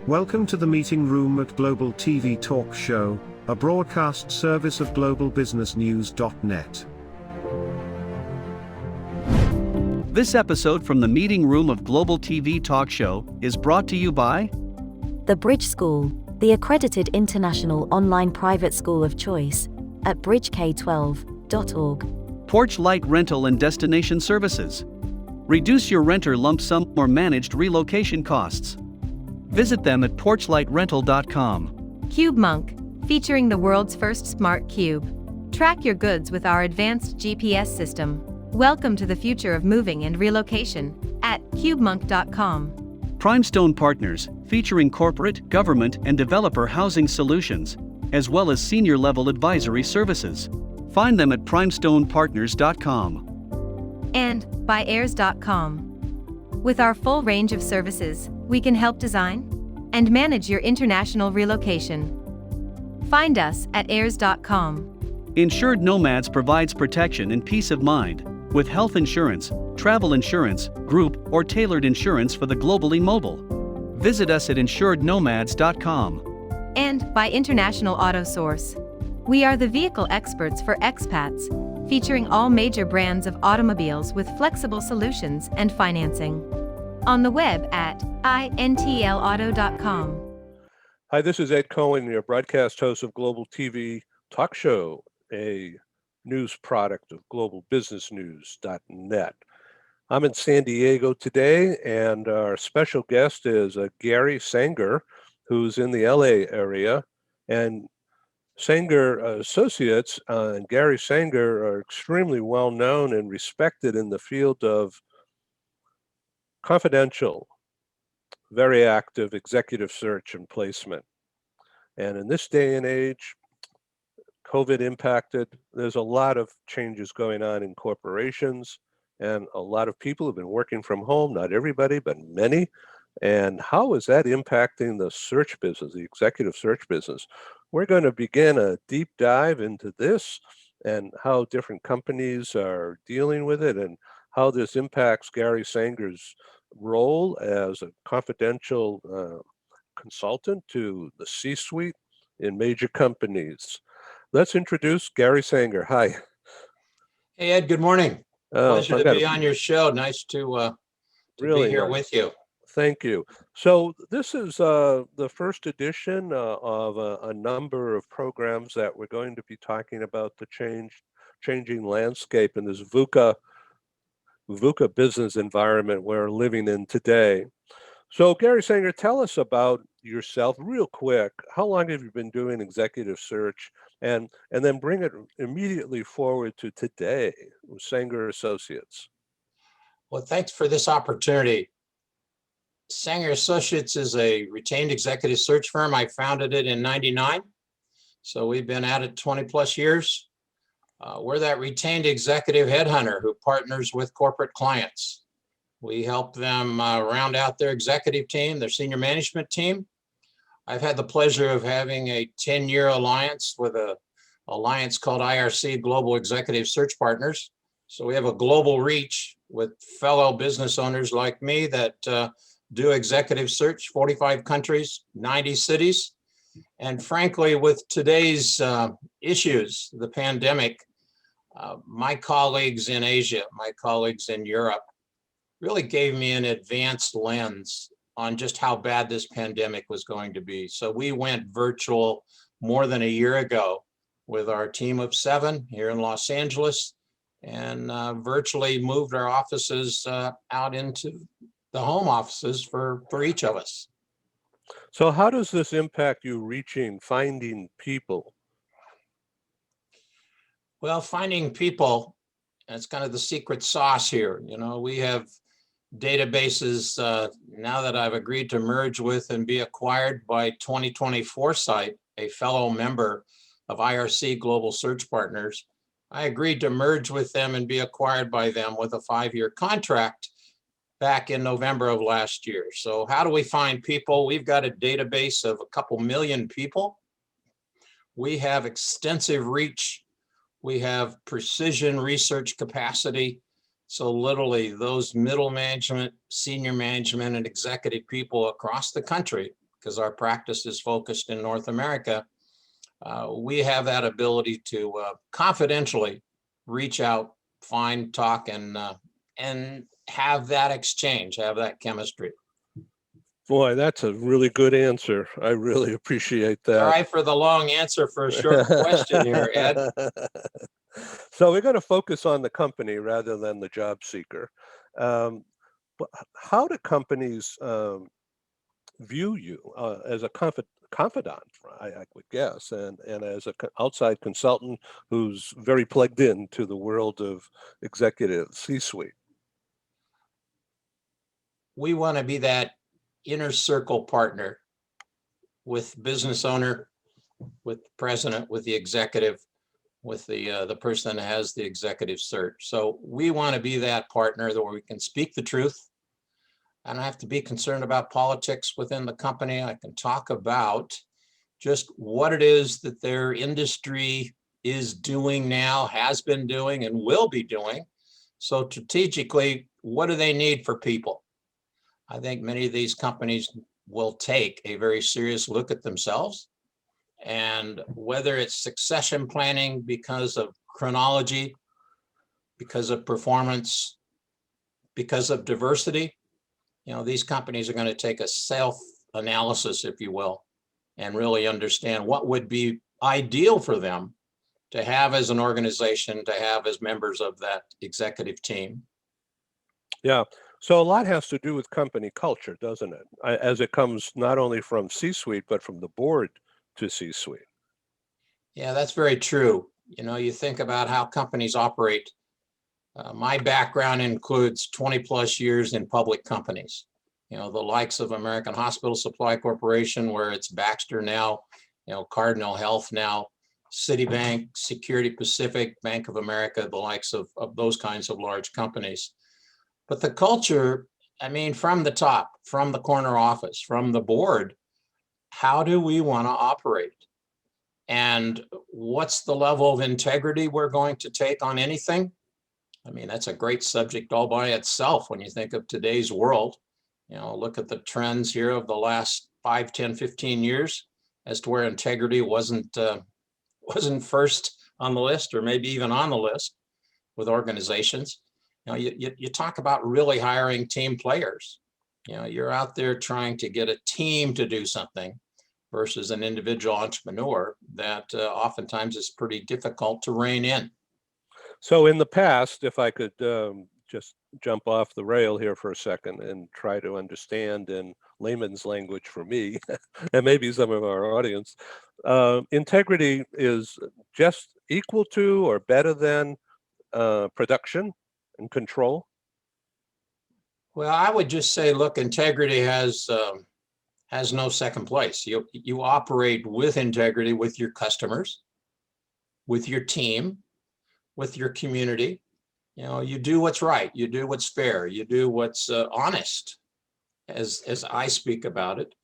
Welcome to the meeting room at Global TV Talk Show, a broadcast service of globalbusinessnews.net. This episode from the meeting room of Global TV Talk Show is brought to you by The Bridge School, the accredited international online private school of choice, at bridgek12.org. Porch Light Rental and Destination Services. Reduce your renter lump sum or managed relocation costs. Visit them at porchlightrental.com. CubeMonk, featuring the world's first smart cube. Track your goods with our advanced GPS system. Welcome to the future of moving and relocation at cubemonk.com. Primestone Partners, featuring corporate, government, and developer housing solutions, as well as senior-level advisory services. Find them at primestonepartners.com. And by heirs.com. With our full range of services, we can help design and manage your international relocation. Find us at heirs.com. Insured Nomads provides protection and peace of mind, with health insurance, travel insurance, group, or tailored insurance for the globally mobile. Visit us at insurednomads.com. And by International Auto Source. We are the vehicle experts for expats, featuring all major brands of automobiles with flexible solutions and financing. On the web at intlauto.com. Hi, this is Ed Cohen, your broadcast host of Global TV Talk Show, a news product of globalbusinessnews.net. I'm in San Diego today, and our special guest is Gary Saenger, who's in the LA area. And Saenger Associates and Gary Saenger are extremely well known and respected in the field of confidential, very active executive search and placement. And in this day and age, COVID impacted, there's a lot of changes going on in corporations, and a lot of people have been working from home, not everybody, but many. And how is that impacting the search business, the executive search business? We're going to begin a deep dive into this and how different companies are dealing with it and how this impacts Gary Saenger's role as a confidential consultant to the C-suite in major companies. Let's introduce Gary Saenger. Hi. Hey, Ed, good morning. Pleasure to be on your show. Nice to really be here nice. with you. Thank you. So this is the first edition of a number of programs that we're going to be talking about the changing landscape in this VUCA business environment we're living in today. So Gary Saenger, tell us about yourself real quick. How long have you been doing executive search? And then bring it immediately forward to today with Saenger Associates. Well, thanks for this opportunity. Saenger Associates is a retained executive search firm. I founded it in '99. So we've been at it 20 plus years. We're that retained executive headhunter who partners with corporate clients. We help them round out their executive team, their senior management team. I've had the pleasure of having a 10-year alliance with an alliance called IRC Global Executive Search Partners. So we have a global reach with fellow business owners like me that do executive search, 45 countries, 90 cities. And frankly, with today's issues, the pandemic, my colleagues in Asia, my colleagues in Europe, really gave me an advanced lens on just how bad this pandemic was going to be. So we went virtual more than a year ago with our team of 7 here in Los Angeles, and virtually moved our offices out into the home offices for each of us. So how does this impact you finding people? Well, finding people, that's kind of the secret sauce here. You know, we have databases now that I've agreed to merge with and be acquired by 2020 Foresight, a fellow member of IRC Global Search Partners. I agreed to merge with them and be acquired by them with a 5-year contract back in November of last year. So how do we find people? We've got a database of a couple million people. We have extensive reach. We have precision research capacity. So literally those middle management, senior management, and executive people across the country because our practice is focused in North America, we have that ability to confidentially reach out, find, talk, and have that exchange, have that chemistry. Boy, that's a really good answer. I really appreciate that. Sorry for the long answer for a short question here, Ed. So we're going to focus on the company rather than the job seeker. But how do companies view you as a confidant, I would guess, and as an outside consultant who's very plugged in to the world of executive C-suite? We want to be that inner circle partner with business owner, with the president, with the executive, with the person that has the executive search. So we want to be that partner where we can speak the truth. I don't have to be concerned about politics within the company. I can talk about just what it is that their industry is doing now, has been doing, and will be doing. So strategically, what do they need for people? I think many of these companies will take a very serious look at themselves, and whether it's succession planning because of chronology, because of performance, because of diversity, these companies are going to take a self-analysis, if you will, and really understand what would be ideal for them to have as an organization, to have as members of that executive team. Yeah. So a lot has to do with company culture, doesn't it? As it comes not only from C-suite, but from the board to C-suite. Yeah, that's very true. You think about how companies operate. My background includes 20 plus years in public companies, the likes of American Hospital Supply Corporation, where it's Baxter now, Cardinal Health now, Citibank, Security Pacific, Bank of America, the likes of those kinds of large companies. But the culture, from the top, from the corner office, from the board, how do we want to operate? And what's the level of integrity we're going to take on anything? That's a great subject all by itself when you think of today's world. Look at the trends here of the last 5, 10, 15 years as to where integrity wasn't first on the list, or maybe even on the list with organizations. You talk about really hiring team players. You're out there trying to get a team to do something versus an individual entrepreneur that oftentimes is pretty difficult to rein in. So in the past, if I could just jump off the rail here for a second and try to understand in layman's language for me, and maybe some of our audience, integrity is just equal to or better than production and control? Well, I would just say, look, integrity has no second place. You operate with integrity with your customers, with your team, with your community. You do what's right. You do what's fair. You do what's honest, as I speak about it.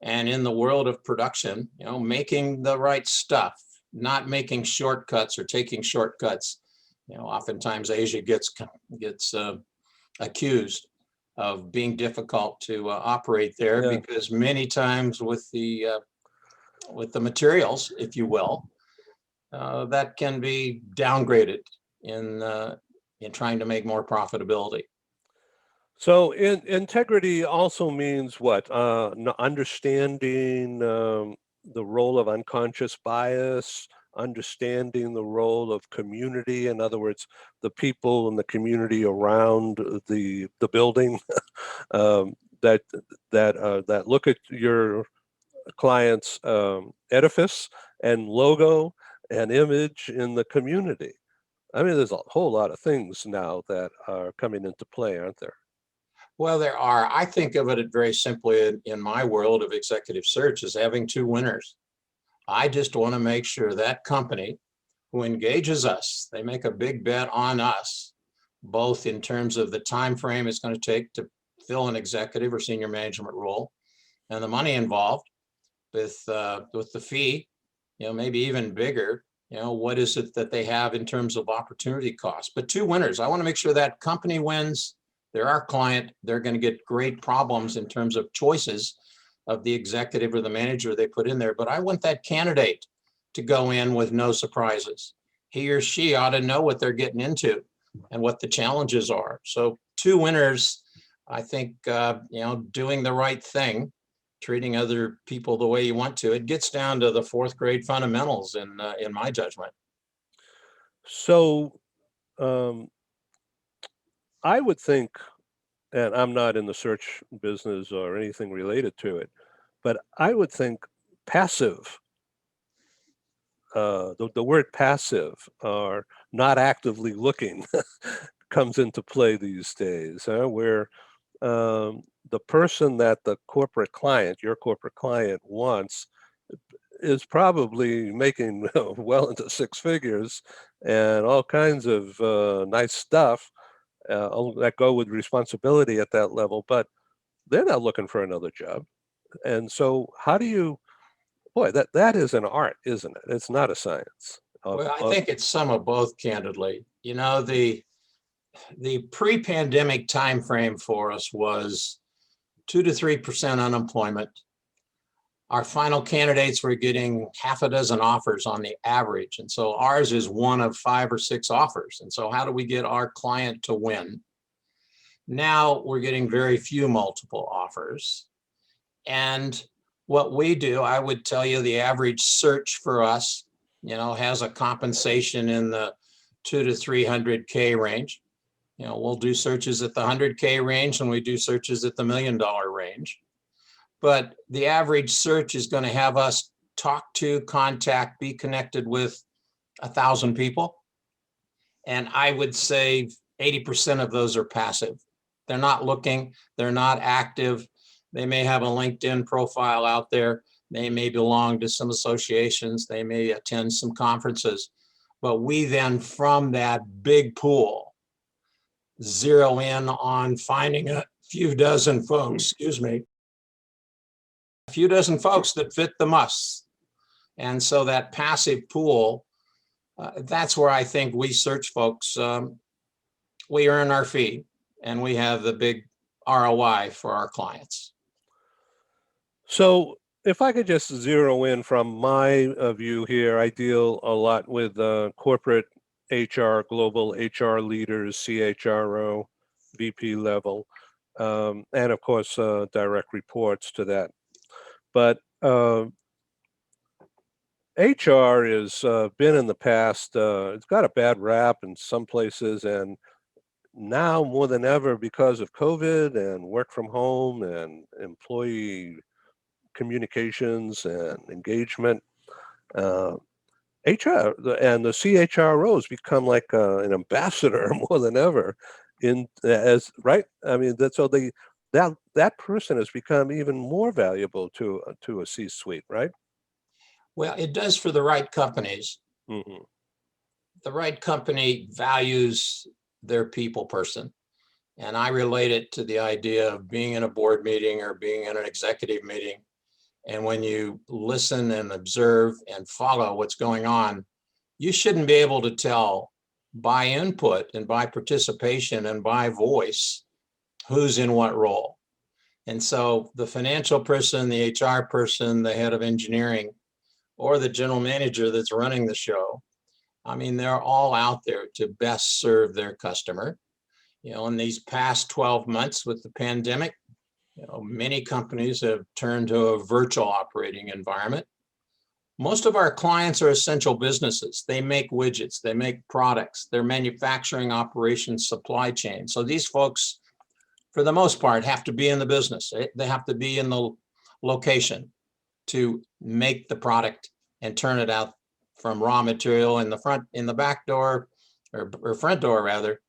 And in the world of production, making the right stuff, not making shortcuts or taking shortcuts. Oftentimes Asia gets accused of being difficult to operate there, yeah, because many times with the materials, if you will, that can be downgraded in trying to make more profitability. So integrity also means what? Understanding the role of unconscious bias, understanding the role of community. In other words, the people in the community around the building that look at your client's edifice and logo and image in the community. There's a whole lot of things now that are coming into play, aren't there? Well, there are. I think of it very simply in my world of executive search as having two winners. I just want to make sure that company who engages us, they make a big bet on us, both in terms of the time frame it's going to take to fill an executive or senior management role, and the money involved with the fee, maybe even bigger. What is it that they have in terms of opportunity cost? But two winners. I want to make sure that company wins. They're our client. They're going to get great problems in terms of choices of the executive or the manager they put in there, but I want that candidate to go in with no surprises. He or she ought to know what they're getting into and what the challenges are. So 2 winners, I think, doing the right thing, treating other people the way you want to. It gets down to the 4th grade fundamentals in my judgment. So I would think, and I'm not in the search business or anything related to it, but I would think passive, the word passive, or not actively looking, comes into play these days, where the person that the corporate client, your corporate client, wants is probably making well into 6 figures and all kinds of nice stuff that go with responsibility at that level, but they're not looking for another job. And so, how do you? Boy, that is an art, isn't it? It's not a science. Well, I think it's some of both, candidly. The pre-pandemic time frame for us was 2 to 3% unemployment. Our final candidates were getting half a dozen offers on the average. And so ours is one of 5 or 6 offers. And so how do we get our client to win? Now we're getting very few multiple offers. And what we do, I would tell you the average search for us, has a compensation in the 2 to 300K range. We'll do searches at the 100K range and we do searches at the $1 million range. But the average search is going to have us talk to, contact, be connected with 1,000 people. And I would say 80% of those are passive. They're not looking, they're not active. They may have a LinkedIn profile out there. They may belong to some associations. They may attend some conferences. But we then, from that big pool, zero in on finding a few dozen folks, a few dozen folks that fit the musts. And so that passive pool, that's where I think we search folks. We earn our fee and we have the big ROI for our clients. So if I could just zero in from my view here, I deal a lot with corporate HR, global HR leaders, CHRO, VP level, and of course, direct reports to that. But HR has been in the past, it's got a bad rap in some places, and now more than ever, because of COVID and work from home and employee communications and engagement, HR and the CHROs become like an ambassador more than ever right. I mean, that person has become even more valuable to a C-suite, right? Well, it does for the right companies. Mm-hmm. The right company values their people person. And I relate it to the idea of being in a board meeting or being in an executive meeting. And when you listen and observe and follow what's going on, you shouldn't be able to tell by input and by participation and by voice who's in what role. And so the financial person, the HR person, the head of engineering, or the general manager that's running the show, I mean, they're all out there to best serve their customer. In these past 12 months with the pandemic, many companies have turned to a virtual operating environment. Most of our clients are essential businesses. They make widgets, they make products, they're manufacturing operations, supply chain. So these folks, for the most part, have to be in the business. They have to be in the location to make the product and turn it out from raw material in the back door, or front door rather,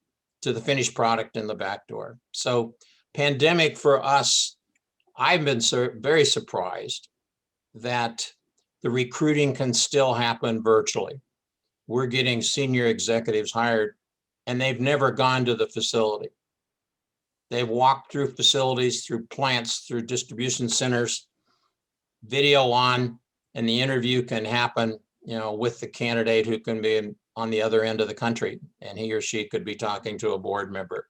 to the finished product in the back door. So pandemic for us, I've been very surprised that the recruiting can still happen virtually. We're getting senior executives hired and they've never gone to the facility. They've walked through facilities, through plants, through distribution centers, video on, and the interview can happen, with the candidate who can be on the other end of the country, and he or she could be talking to a board member.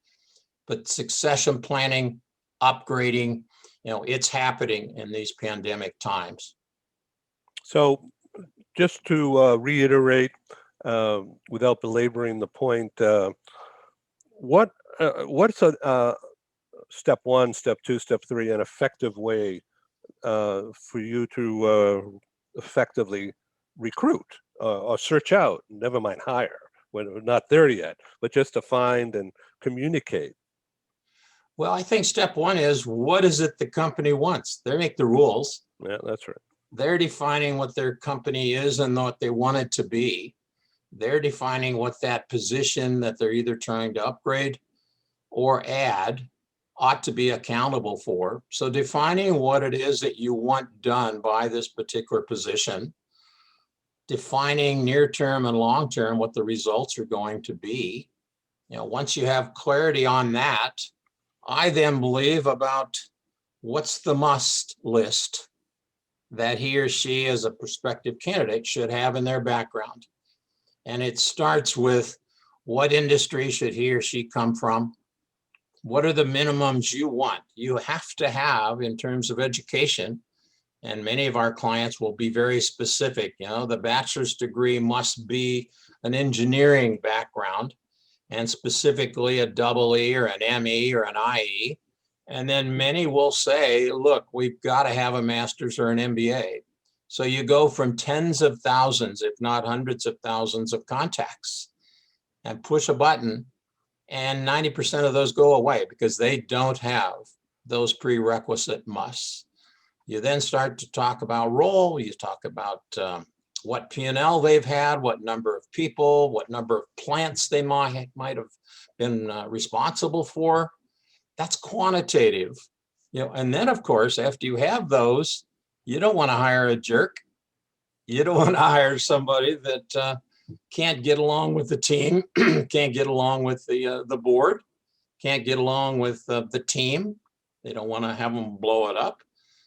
But succession planning, upgrading, it's happening in these pandemic times. So just to reiterate, without belaboring the point, what's a step one, step two, step three, an effective way for you to effectively recruit or search out, never mind hire, when we're not there yet, but just to find and communicate? Well, I think step one is, what is it the company wants? They make the rules. Yeah, that's right. They're defining what their company is and what they want it to be. They're defining what that position that they're either trying to upgrade or add ought to be accountable for. So defining what it is that you want done by this particular position, defining near-term and long-term what the results are going to be. Once you have clarity on that, I then believe about what's the must list that he or she as a prospective candidate should have in their background. And it starts with, what industry should he or she come from? What are the minimums you want? You have to have in terms of education, and many of our clients will be very specific. The bachelor's degree must be an engineering background, and specifically a EE or an ME or an IE. And then many will say, look, we've got to have a master's or an MBA. So you go from tens of thousands, if not hundreds of thousands of contacts, and push a button, and 90% of those go away because they don't have those prerequisite musts. You then start to talk about role. You talk about what P&L they've had, what number of people, what number of plants they might have been responsible for. That's quantitative. And then, of course, after you have those, you don't want to hire a jerk. You don't want to hire somebody that can't get along with the team, can't get along with the board, can't get along with the team. They don't want to have them blow it up.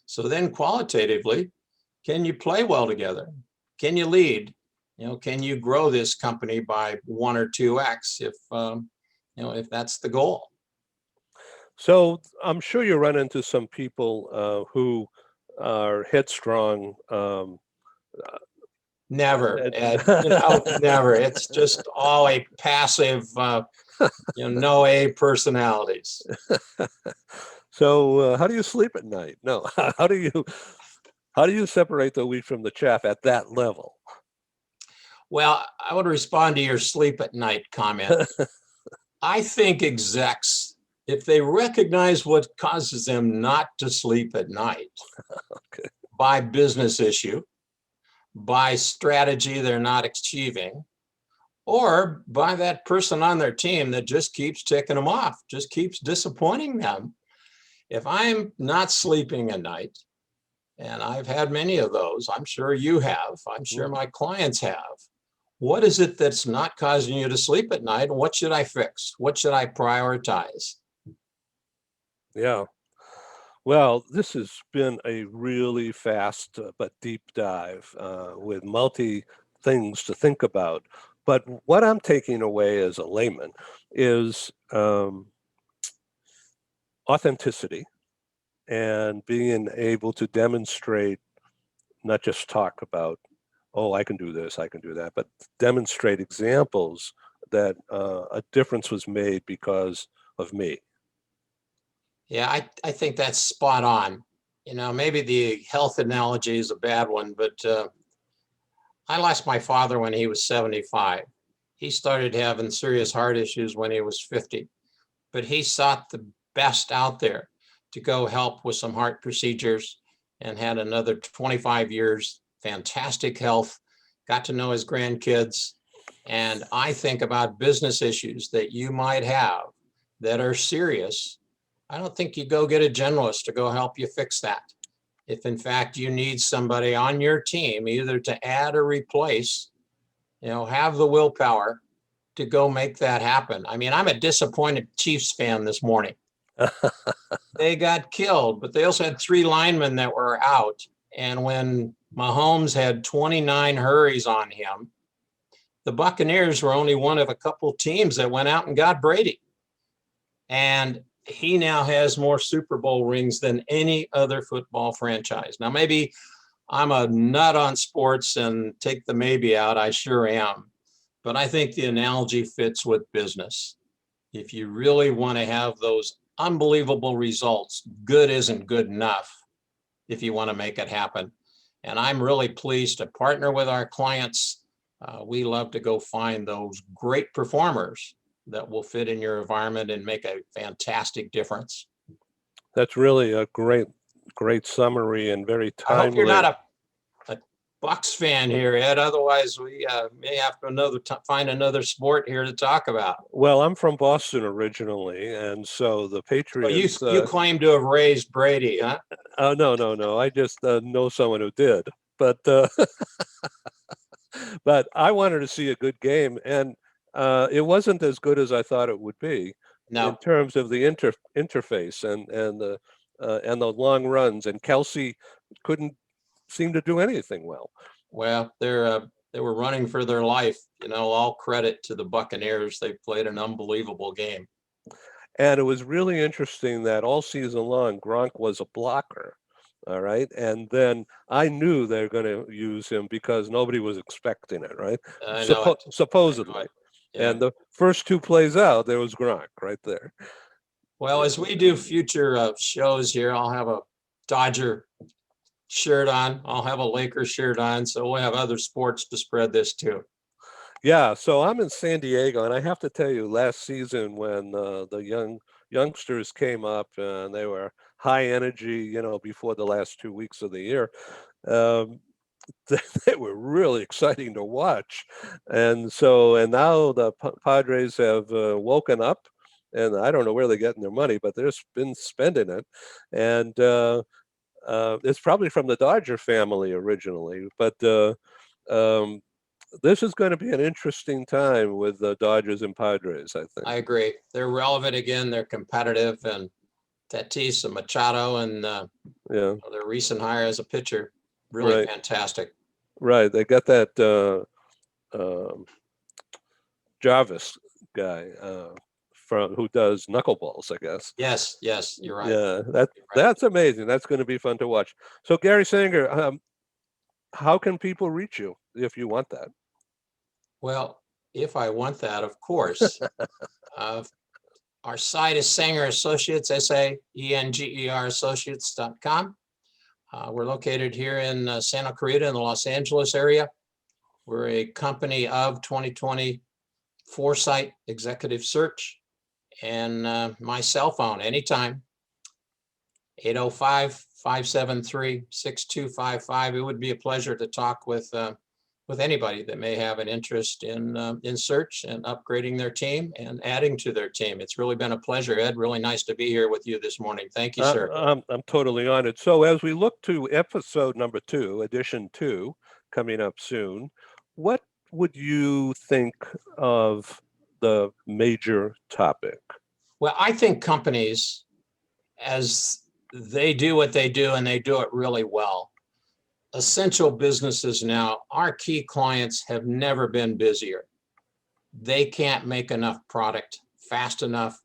So then qualitatively, can you play well together? Can you lead? Can you grow this company by 1 or 2x if that's the goal? So I'm sure you run into some people who are headstrong. Never, Ed, never. It's just all a passive, no A personalities. So how do you sleep at night? No, how do you separate the wheat from the chaff at that level? Well, I would respond to your sleep at night comment. I think execs, if they recognize what causes them not to sleep at night, Okay. by business issue, by strategy they're not achieving, or by that person on their team that just keeps ticking them off, just keeps disappointing them. If I'm not sleeping at night, and I've had many of those, I'm sure you have, I'm sure my clients have, what is it that's not causing you to sleep at night? And what should I fix? What should I prioritize? Yeah. Well, this has been a really fast but deep dive with multi things to think about. But what I'm taking away as a layman is authenticity and being able to demonstrate, not just talk about, oh, I can do this, I can do that, but demonstrate examples that a difference was made because of me. Yeah, I think that's spot on. Maybe the health analogy is a bad one, but I lost my father when he was 75. He started having serious heart issues when he was 50, but he sought the best out there to go help with some heart procedures and had another 25 years, fantastic health, got to know his grandkids. And I think about business issues that you might have that are serious. I don't think you go get a generalist to go help you fix that. If in fact you need somebody on your team, either to add or replace, have the willpower to go make that happen. I mean, I'm a disappointed Chiefs fan this morning. They got killed, but they also had 3 linemen that were out. And when Mahomes had 29 hurries on him, the Buccaneers were only one of a couple teams that went out and got Brady. And he now has more Super Bowl rings than any other football franchise. Now, maybe I'm a nut on sports and take the maybe out. I sure am. But I think the analogy fits with business. If you really want to have those unbelievable results, good isn't good enough if you want to make it happen. And I'm really pleased to partner with our clients. We love to go find those great performers that will fit in your environment and make a fantastic difference. That's really a great summary and very I hope you're timely. not a Bucks fan here, Ed. Otherwise, we may have to find another sport here to talk about. Well, I'm from Boston originally, and so the So Patriots. you claim to have raised Brady, huh? Oh, no. I just know someone who did. But but I wanted to see a good game, and it wasn't as good as I thought it would be in No. terms of the interface and the long runs. And Kelsey couldn't seem to do anything well. Well, they were running for their life. All credit to the Buccaneers. They played an unbelievable game. And it was really interesting that all season long, Gronk was a blocker. All right. And then I knew they were going to use him because nobody was expecting it, right? I know it. Supposedly. I know it. Yeah. And the first two plays out, there was Gronk right there. Well, as we do future shows here, I'll have a Dodger shirt on. I'll have a Lakers shirt on. So we'll have other sports to spread this too. Yeah. So I'm in San Diego, and I have to tell you, last season when the youngsters came up and they were high energy, before the last 2 weeks of the year, um, they were really exciting to watch. And now the Padres have woken up, and I don't know where they're getting their money, but they've been spending it. And it's probably from the Dodger family originally, but um, this is going to be an interesting time with the Dodgers and Padres, I think. I agree. They're relevant again. They're competitive, and Tatis and Machado and Yeah, their recent hire as a pitcher, really right, fantastic. right. They got that um Jarvis guy from who does knuckleballs, I guess. Yes, you're right. Yeah, You're right. that's amazing. That's going to be fun to watch. So, Gary Saenger, how can people reach you if you want that? Well, if I want that, of course. Our site is Saenger Associates, SAENGER Associates.com. We're located here in Santa Clarita in the Los Angeles area. We're a company of 2020 Foresight Executive Search. And my cell phone, anytime, 805-573-6255. It would be a pleasure to talk with anybody that may have an interest in search and upgrading their team and adding to their team. It's really been a pleasure, Ed. Really nice to be here with you this morning. Thank you, sir. I'm totally honored. So, as we look to episode number 2, edition 2, coming up soon, what would you think of the major topic? Well, I think companies, as they do what they do and they do it really well, essential businesses now, our key clients have never been busier. They can't make enough product fast enough,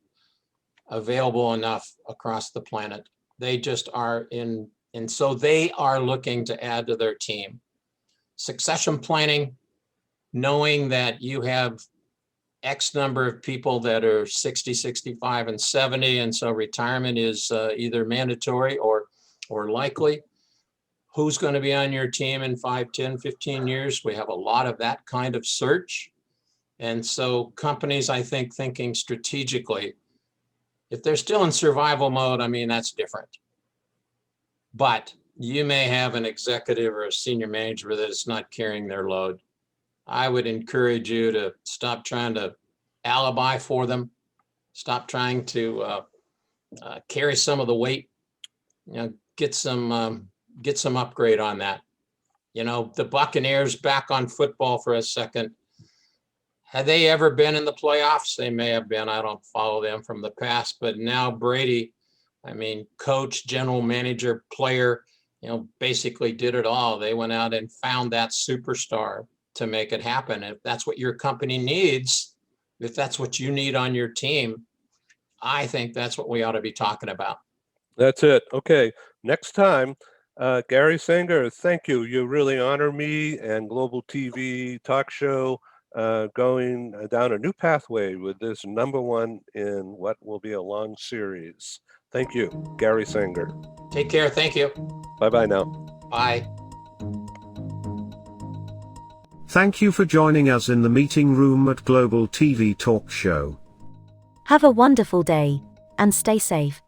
available enough across the planet. They just are and so they are looking to add to their team. Succession planning, knowing that you have X number of people that are 60, 65, and 70, and so retirement is either mandatory or likely. Who's going to be on your team in 5, 10, 15 years? We have a lot of that kind of search. And so companies, I think, thinking strategically, if they're still in survival mode, I mean, that's different. But you may have an executive or a senior manager that's not carrying their load. I would encourage you to stop trying to alibi for them. Stop trying to carry some of the weight. Get some upgrade on that. The Buccaneers, back on football for a second. Had they ever been in the playoffs? They may have been. I don't follow them from the past, but now Brady, coach, general manager, player, basically did it all. They went out and found that superstar to make it happen. If that's what your company needs, if that's what you need on your team, I think that's what we ought to be talking about. That's it. Okay, next time, Gary Saenger, thank you. You really honor me and Global TV talk show going down a new pathway with this #1 in what will be a long series. Thank you, Gary Saenger. Take care. Thank you. Bye-bye now. Bye. Thank you for joining us in the meeting room at Global TV Talk Show. Have a wonderful day, and stay safe.